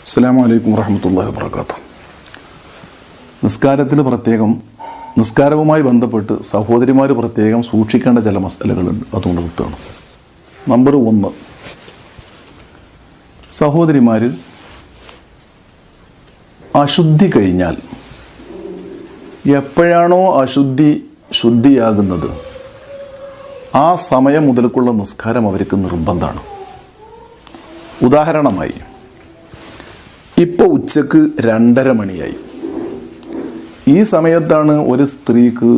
അസ്സലാമു അലൈക്കും വറഹ്മത്തുള്ളാഹി വബറകാതുഹു. നിസ്കാരവുമായി ബന്ധപ്പെട്ട് സഹോദരിമാർ പ്രത്യേകം സൂക്ഷിക്കേണ്ട ചില മസലകളുണ്ട്. അതുകൊണ്ട് വിട്ടാണ്. നമ്പർ 1, സഹോദരിമാർ അശുദ്ധി കഴിഞ്ഞാൽ എപ്പോഴാണോ ശുദ്ധിയാകുന്നത് ആ സമയം മുതൽക്കുള്ള നിസ്കാരം അവർക്ക് നിർബന്ധമാണ്. ഉദാഹരണമായി ഇപ്പോൾ ഉച്ചക്ക് 2:30 മണിയായി. ഈ സമയത്താണ് ഒരു സ്ത്രീക്ക്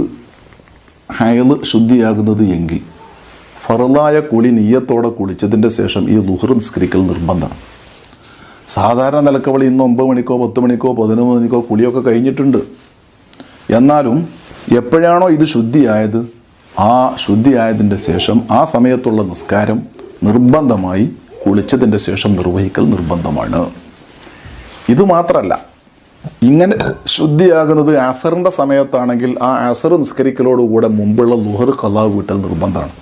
ഹൈള് ശുദ്ധിയാകുന്നത് എങ്കിൽ ഫറലായ കുളി നിയ്യത്തോടെ കുളിച്ചതിൻ്റെ ശേഷം ഈ ളുഹർ നിസ്കരിക്കൽ നിർബന്ധമാണ്. സാധാരണ നിലക്കവളി ഇന്ന് 9 മണിക്കോ 10 മണിക്കോ 11 മണിക്കോ കുളിയൊക്കെ കഴിഞ്ഞിട്ടുണ്ട്. എന്നാലും എപ്പോഴാണോ ഇത് ശുദ്ധിയായത് ആ ശുദ്ധിയായതിൻ്റെ ശേഷം ആ സമയത്തുള്ള നിസ്കാരം നിർബന്ധമായി കുളിച്ചതിൻ്റെ ശേഷം നിർവഹിക്കൽ നിർബന്ധമാണ്. ഇതുമാത്രമല്ല, ഇങ്ങനെ ശുദ്ധിയാകുന്നത് അസറിൻ്റെ സമയത്താണെങ്കിൽ ആ അസർ നിസ്കരിക്കലോടുകൂടെ മുമ്പുള്ള ളുഹർ ഖളാ വീട്ടൽ നിർബന്ധമാണ്.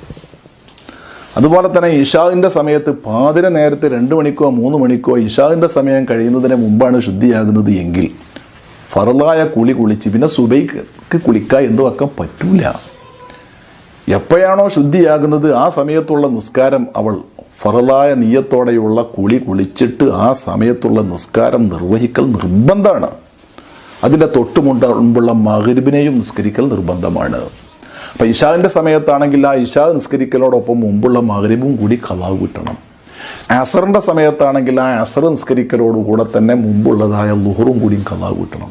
അതുപോലെ തന്നെ ഇശാഇൻ്റെ സമയത്ത് പാതിര നേരത്തെ 2 മണിക്കോ 3 മണിക്കോ ഇശാഇൻ്റെ സമയം കഴിയുന്നതിന് മുമ്പാണ് ശുദ്ധിയാകുന്നത് എങ്കിൽ ഫറലായ കുളിച്ച് പിന്നെ സുബൈക്ക് കുളിക്കുക എന്ന് വെക്കാൻ പറ്റൂല. എപ്പോഴാണോ ശുദ്ധിയാകുന്നത് ആ സമയത്തുള്ള നിസ്കാരം അവൾ ഫറലായ നിയ്യത്തോടെയുള്ള കുളിച്ചിട്ട് ആ സമയത്തുള്ള നിസ്കാരം നിർവഹിക്കൽ നിർബന്ധമാണ്. അതിൻ്റെ മുമ്പുള്ള മഗ്രിബിനെയും നിസ്കരിക്കൽ നിർബന്ധമാണ്. അപ്പം ഇശാഇൻ്റെ സമയത്താണെങ്കിൽ ആ ഇശാ നിസ്കരിക്കലോടൊപ്പം മുമ്പുള്ള മഗ്രിബും കൂടി ഖളാ വീട്ടണം. അസറിൻ്റെ സമയത്താണെങ്കിൽ ആ അസർ നിസ്കരിക്കലോടുകൂടെ തന്നെ മുമ്പുള്ളതായ ളുഹറും കൂടിയും ഖളാ വീട്ടണം.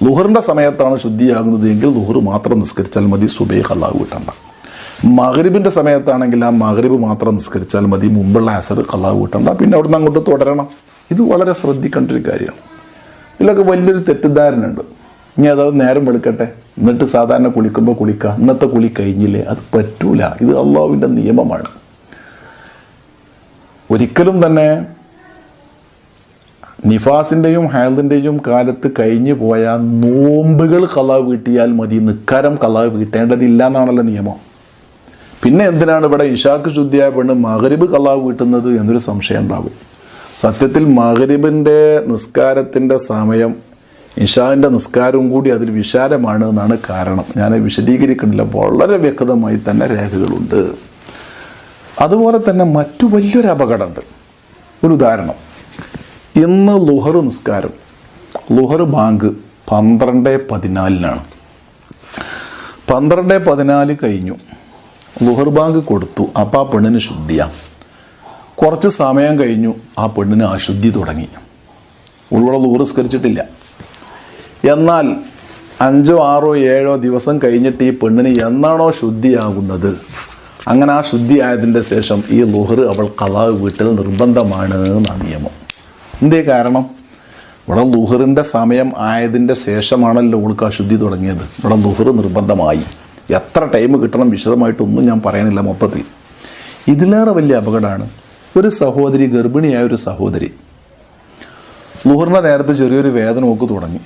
ളുഹറിൻ്റെ സമയത്താണ് ശുദ്ധിയാകുന്നത് എങ്കിൽ ളുഹർ മാത്രം നിസ്കരിച്ചാൽ മതി, സുബൈ ഖളാ വീട്ടണ്ട. മഗ്രിബിൻ്റെ സമയത്താണെങ്കിൽ ആ മഗ്രിബ് മാത്രം നിസ്കരിച്ചാൽ മതി, മുമ്പുള്ള അസർ ഖളാ വീട്ടണ്ട. പിന്നെ അവിടുന്ന് അങ്ങോട്ട് തുടരണം. ഇത് വളരെ ശ്രദ്ധിക്കേണ്ട ഒരു കാര്യമാണ്. ഇതിലൊക്കെ വലിയൊരു തെറ്റിദ്ധാരണയുണ്ട്. ഇനി അതായത് നേരം വെളുക്കട്ടെ എന്നിട്ട് സാധാരണ കുളിക്കുമ്പോൾ കുളിക്കുക, ഇന്നത്തെ കുളി കഴിഞ്ഞില്ലേ, അത് പറ്റൂല. ഇത് അള്ളാഹുവിൻ്റെ നിയമമാണ്. ഒരിക്കലും തന്നെ നിഫാസിൻ്റെയും ഹൈദിൻ്റെയും കാലത്ത് കഴിഞ്ഞു പോയ നോമ്പുകൾ ഖളാ വീട്ടിയാൽ മതി, നിസ്കാരം ഖളാ വീട്ടേണ്ടതില്ല എന്നാണല്ലോ നിയമം. പിന്നെ എന്തിനാണ് ഇവിടെ ഇശാക്ക് ശുദ്ധിയായ പെണ്ണ് മഗ്രിബ് ഖളാ വീട്ടുന്നത് എന്നൊരു സംശയം ഉണ്ടാകും. സത്യത്തിൽ മഗ്രിബിൻ്റെ നിസ്കാരത്തിൻ്റെ സമയം ഇശാൻ്റെ നിസ്കാരവും കൂടി അതിൽ വിശാലമാണ് എന്നാണ് കാരണം. ഞാൻ വിശദീകരിക്കുന്നില്ല, വളരെ വ്യക്തമായി തന്നെ രേഖകളുണ്ട്. അതുപോലെ തന്നെ മറ്റു വലിയൊരു അപകടമുണ്ട്. ഒരു ഉദാഹരണം, ഇന്ന് ളുഹർ നിസ്കാരം, ളുഹർ ബാങ്ക് 12:14 12:14 കഴിഞ്ഞു, ളുഹർ ബാങ്ക് കൊടുത്തു. അപ്പോൾ ആ പെണ്ണിന് ശുദ്ധിയാണ്. കുറച്ച് സമയം കഴിഞ്ഞു ആ പെണ്ണിന് അശുദ്ധി തുടങ്ങി. ഉൾവള ളുഹർ നിസ്കരിച്ചിട്ടില്ല. എന്നാൽ 5, 6, 7 ദിവസം കഴിഞ്ഞിട്ട് ഈ പെണ്ണിന് എന്നാണോ ശുദ്ധിയാകുന്നത് അങ്ങനെ ആ ശുദ്ധിയായതിൻ്റെ ശേഷം ഈ ളുഹർ അവൾ ഖളാ വീട്ടൽ നിർബന്ധമാണ് എന്നാണ് നിയമം. എന്തേ കാരണം? ഇവിടെ ളുഹറിൻ്റെ സമയം ആയതിൻ്റെ ശേഷമാണല്ലോ അവൾക്ക് ആ ശുദ്ധി തുടങ്ങിയത്. ഇവിടെ ളുഹർ നിർബന്ധമായി. എത്ര ടൈം കിട്ടണം വിശദമായിട്ടൊന്നും ഞാൻ പറയണില്ല. മൊത്തത്തിൽ ഇതിലേറെ വലിയ അപകടമാണ് ഒരു സഹോദരി, ഗർഭിണിയായ ഒരു സഹോദരി, ളുഹറിൻ്റെ നേരത്തെ ചെറിയൊരു വേദന ഒക്കെ തുടങ്ങി.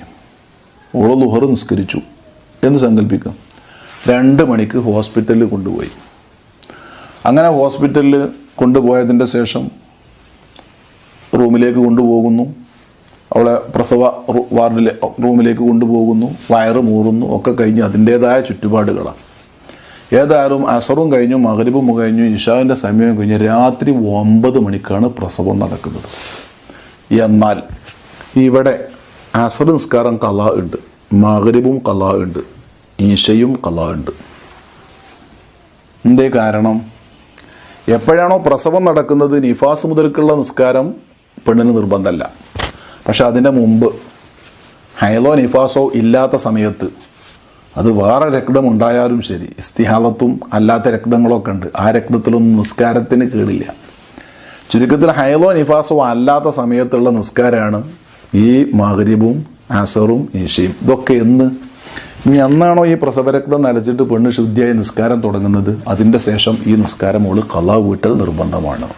ഓള് ളുഹർ നിസ്കരിച്ചു എന്ന് സങ്കല്പിക്കാം. 2 മണിക്ക് ഹോസ്പിറ്റലിൽ കൊണ്ടുപോയി. അങ്ങനെ ഹോസ്പിറ്റലിൽ കൊണ്ടുപോയതിൻ്റെ ശേഷം റൂമിലേക്ക് കൊണ്ടുപോകുന്നു. അവളെ പ്രസവ വാർഡിലെ റൂമിലേക്ക് കൊണ്ടുപോകുന്നു. വയറ് മൂറുന്നു, ഒക്കെ കഴിഞ്ഞ് അതിൻ്റേതായ ചുറ്റുപാടുകളാണ്. ഏതായാലും അസറും കഴിഞ്ഞു, മഗ്രിബും കഴിഞ്ഞു, ഇശാവിൻ്റെ സമയം കഴിഞ്ഞ് രാത്രി 9 മണിക്കാണ് പ്രസവം നടക്കുന്നത്. എന്നാൽ ഇവിടെ അസർ നിസ്കാരം ഖളാ ഉണ്ട്, മഗ്രിബും ഖളാ ഉണ്ട്, ഈശയും ഖളാ ഉണ്ട്. എന്തേ കാരണം? എപ്പോഴാണോ പ്രസവം നടക്കുന്നത് നിഫാസ് മുതൽക്കുള്ള നിസ്കാരം പെണ്ണിന് നിർബന്ധമല്ല. പക്ഷെ അതിൻ്റെ മുമ്പ് ഹൈലോ നിഫാസോ ഇല്ലാത്ത സമയത്ത്, അത് വേറെ രക്തമുണ്ടായാലും ശരി, ഇസ്തിഹാലത്തും അല്ലാത്ത രക്തങ്ങളൊക്കെ ഉണ്ട്, ആ രക്തത്തിലൊന്നും നിസ്കാരത്തിന് കേടില്ല. ചുരുക്കത്തിൽ ഹൈലോ നിഫാസോ അല്ലാത്ത സമയത്തുള്ള നിസ്കാരമാണ് ഈ മഗ്രിബും അസറും ഈശയും. ഇതൊക്കെ ഇനി എന്നാണോ ഈ പ്രസവരക്തം നനച്ചിട്ട് പെണ്ണ് ശുദ്ധിയായി നിസ്കാരം തുടങ്ങുന്നത് അതിൻ്റെ ശേഷം ഈ നിസ്കാരം അവൾ ഖളാ വീട്ടൽ നിർബന്ധമാണ്.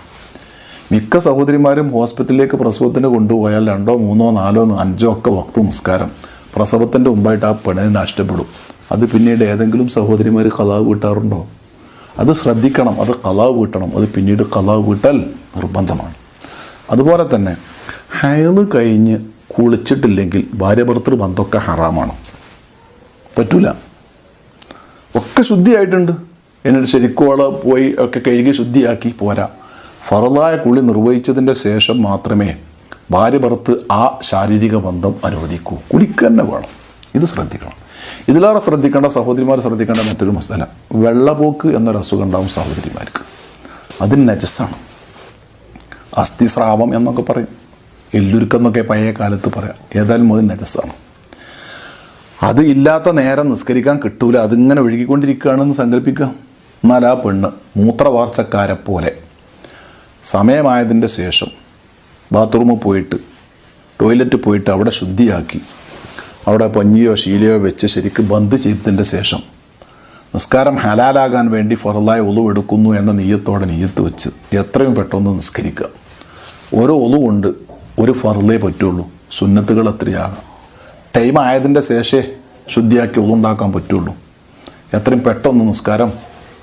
മിക്ക സഹോദരിമാരും ഹോസ്പിറ്റലിലേക്ക് പ്രസവത്തിന് കൊണ്ടുപോയാൽ 2, 3, 4, 5 ഒക്കെ വക്ത് നിസ്കാരം പ്രസവത്തിൻ്റെ മുമ്പായിട്ട് ആ പെണ്ണിന് നഷ്ടപ്പെടും. അത് പിന്നീട് ഏതെങ്കിലും സഹോദരിമാർ ഖളാ വീട്ടാറുണ്ടോ? അത് ശ്രദ്ധിക്കണം. അത് ഖളാ വീട്ടണം. അത് പിന്നീട് ഖളാ വീട്ടൽ നിർബന്ധമാണ്. അതുപോലെ തന്നെ ഹൈള് കഴിഞ്ഞ് കുളിച്ചിട്ടില്ലെങ്കിൽ ഭാര്യ ഭർത്തൃ ബന്ധമൊക്കെ ഹറാമാണ്, പറ്റൂല. ഒക്കെ ശുദ്ധിയായിട്ടുണ്ട്, എന്നിട്ട് ശരിക്കും അവളെ പോയി ഒക്കെ കഴുകി ശുദ്ധിയാക്കി പോരാ. ഫറലായ കുളി നിർവഹിച്ചതിൻ്റെ ശേഷം മാത്രമേ ഭാര്യ ഭർത്ത് ആ ശാരീരിക ബന്ധം അനുവദിക്കൂ. കുളിക്കുക തന്നെ വേണം. ഇത് ശ്രദ്ധിക്കണം. ഇതിലേറെ ശ്രദ്ധിക്കേണ്ട സഹോദരിമാർ ശ്രദ്ധിക്കേണ്ട മറ്റൊരു മസാല, വെള്ളപോക്ക് എന്നൊരു അസുഖം ഉണ്ടാവും സഹോദരിമാർക്ക്. അത് നജസാണ്. അസ്ഥിസ്രാവം എന്നൊക്കെ പറയും, എല്ലുരുക്കെന്നൊക്കെ പഴയ കാലത്ത് പറയാം. ഏതായാലും അത് നജസാണ്. അത് ഇല്ലാത്ത നേരം നിസ്കരിക്കാൻ കിട്ടൂല, അതിങ്ങനെ ഒഴുകിക്കൊണ്ടിരിക്കുകയാണെന്ന് സങ്കല്പിക്കുക. എന്നാൽ ആ പെണ്ണ് മൂത്രവാർച്ചക്കാരെ പോലെ സമയമായതിൻ്റെ ശേഷം ബാത്റൂമിൽ പോയിട്ട് ടോയ്ലറ്റിൽ പോയിട്ട് അവിടെ ശുദ്ധിയാക്കി അവിടെ പഞ്ഞിയോ ശീലയോ വെച്ച് ശരിക്കും ബന്ദ് ചെയ്തതിൻ്റെ ശേഷം നിസ്കാരം ഹലാലാകാൻ വേണ്ടി ഫറലായ ഒളു എടുക്കുന്നു എന്ന നീയത്തോടെ നീയത്ത് വെച്ച് എത്രയും പെട്ടെന്ന് നിസ്കരിക്കുക. ഓരോ ഒളു കൊണ്ട് ഒരു ഫറലേ പറ്റുള്ളൂ, സുന്നത്തുകൾ എത്രയാകാം. ടൈം ആയതിൻ്റെ ശേഷമേ ശുദ്ധിയാക്കി ഒളുണ്ടാക്കാൻ പറ്റുള്ളൂ. എത്രയും പെട്ടെന്ന് നിസ്കാരം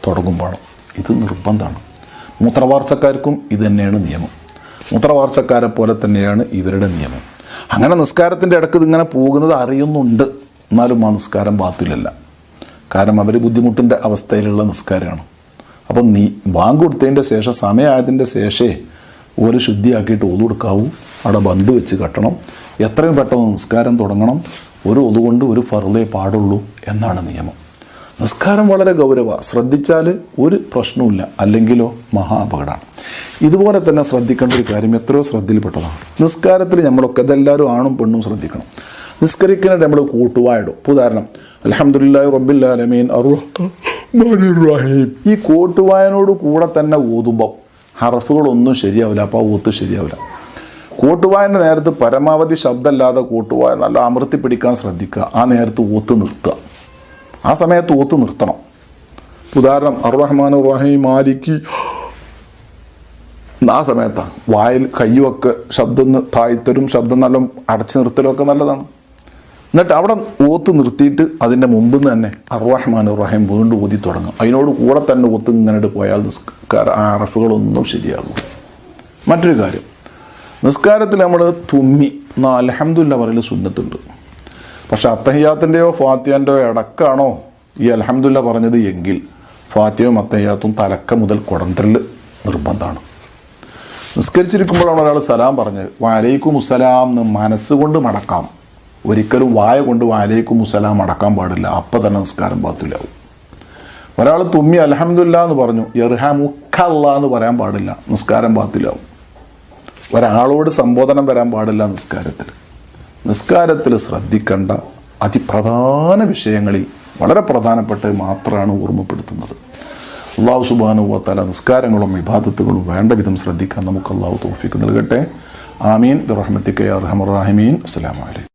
തുടങ്ങുമ്പോൾ ഇത് നിർബന്ധമാണ്. മൂത്രവാർച്ചക്കാർക്കും ഇത് തന്നെയാണ് നിയമം. മൂത്രവാർച്ചക്കാരെ പോലെ തന്നെയാണ് ഇവരുടെ നിയമം. അങ്ങനെ നിസ്കാരത്തിൻ്റെ ഇടയ്ക്ക് ഇതിങ്ങനെ പോകുന്നത് അറിയുന്നുണ്ട്, എന്നാലും ആ നിസ്കാരം ബാത്തിലല്ല. കാരണം അവർ ബുദ്ധിമുട്ടിൻ്റെ അവസ്ഥയിലുള്ള നിസ്കാരമാണ്. അപ്പം ബാങ്ക് കൊടുത്തതിൻ്റെ ശേഷം സമയമായതിൻ്റെ ശേഷമേ ഒരു ശുദ്ധിയാക്കിയിട്ട് ഒതു കൊടുക്കാവൂ. അവിടെ ബന്ധ് വെച്ച് കെട്ടണം. എത്രയും പെട്ടെന്ന് നിസ്കാരം തുടങ്ങണം. ഒരു ഒതു കൊണ്ട് ഒരു ഫർളേ പാടുള്ളൂ എന്നാണ് നിയമം. നിസ്കാരം വളരെ ഗൗരവമാണ്. ശ്രദ്ധിച്ചാൽ ഒരു പ്രശ്നവുമില്ല, അല്ലെങ്കിലോ മഹാ അപകടമാണ്. ഇതുപോലെ തന്നെ ശ്രദ്ധിക്കേണ്ട ഒരു കാര്യം എത്രയോ ശ്രദ്ധയിൽപ്പെട്ടതാണ്. നിസ്കാരത്തിൽ നമ്മളൊക്കെ ഇതെല്ലാവരും ആണും പെണ്ണും ശ്രദ്ധിക്കണം. നിസ്കരിക്കുന്നത് നമ്മൾ കൂട്ടുവായിടും. ഉദാഹരണം അൽഹംദുലില്ലാഹി റബ്ബിൽ ആലമീൻ അർറഹ്മാനിർ റഹീം. ഈ കൂട്ടുവായനോട് കൂടെ തന്നെ ഓതുമ്പോൾ ഹർഫുകളൊന്നും ശരിയാവില്ല, അപ്പോൾ ആ ഓത്ത് ശരിയാവില്ല. കൂട്ടുവായൻ്റെ നേരത്ത് പരമാവധി ശബ്ദമല്ലാതെ കൂട്ടുവായ നല്ല അമർത്തി പിടിക്കാൻ ശ്രദ്ധിക്കുക. ആ നേരത്ത് ഓത്ത് നിർത്തുക. ആ സമയത്ത് ഓത്ത് നിർത്തണം. ഉദാഹരണം അർറഹ്മാനുർ റഹീം മാലിക്കി, ആ സമയത്താണ് വായിൽ കയ്യുമൊക്കെ ശബ്ദം താഴ്ത്തലും ശബ്ദം നല്ല അടച്ചു നിർത്തലും ഒക്കെ നല്ലതാണ്. എന്നിട്ട് അവിടെ ഓത്ത് നിർത്തിയിട്ട് അതിൻ്റെ മുമ്പ് തന്നെ അർറഹ്മാനുർ റഹീം വീണ്ടും ഓതി തുടങ്ങും. അതിനോട് കൂടെ തന്നെ ഓത്ത് ഇങ്ങനെ പോയാൽ ആ അറഫുകളൊന്നും ശരിയാകും. മറ്റൊരു കാര്യം, നിസ്കാരത്തിൽ നമ്മൾ തുമ്മി അൽഹംദുലില്ലാഹ് പറയൽ സുന്നത്തുണ്ട്. പക്ഷെ അത്തഹിയാത്തിൻ്റെയോ ഫാത്തിഹൻ്റെയോ ഇടക്കാണോ ഈ അൽഹംദുലില്ലാഹ് പറഞ്ഞത് എങ്കിൽ ഫാത്തിഹയും അത്തഹിയാത്തും തലക്ക മുതൽ കൊടണ്ടൽ നിർബന്ധമാണ്. നിസ്കരിച്ചിരിക്കുമ്പോഴാണ് ഒരാൾ സലാം പറഞ്ഞത് വഅലൈക്കും മുസ്സലാം എന്ന് മനസ്സുകൊണ്ട് മടക്കാം. ഒരിക്കലും വായ കൊണ്ട് വഅലൈക്കും മുസ്സലാം മടക്കാൻ പാടില്ല, അപ്പം തന്നെ നിസ്കാരം ബാത്തിലാവും. ഒരാൾ തുമ്മി അൽഹംദുലില്ലാഹ് എന്ന് പറഞ്ഞു യർഹമുക്കല്ലാഹ് എന്ന് പറയാൻ പാടില്ല, നിസ്കാരം ബാത്തിലാവും. ഒരാളോട് സംബോധനം വരാൻ പാടില്ല നിസ്കാരത്തിൽ. നിസ്കാരത്തിൽ ശ്രദ്ധിക്കേണ്ട അതിപ്രധാന വിഷയങ്ങളിൽ വളരെ പ്രധാനപ്പെട്ടത് മാത്രമാണ് ഓർമ്മപ്പെടുത്തുന്നത്. അല്ലാഹു സുബ്ഹാനഹു വ തആല നിസ്കാരങ്ങളും ഇബാദത്തുകളും വേണ്ട വിധം ശ്രദ്ധിക്കാൻ നമുക്ക് അല്ലാഹു തൗഫീഖ് നൽകട്ടെ. ആമീൻ ബിറഹ്മതിക യാ അർഹമർ റഹീമീൻ. അസ്സലാമു അലൈക്കും.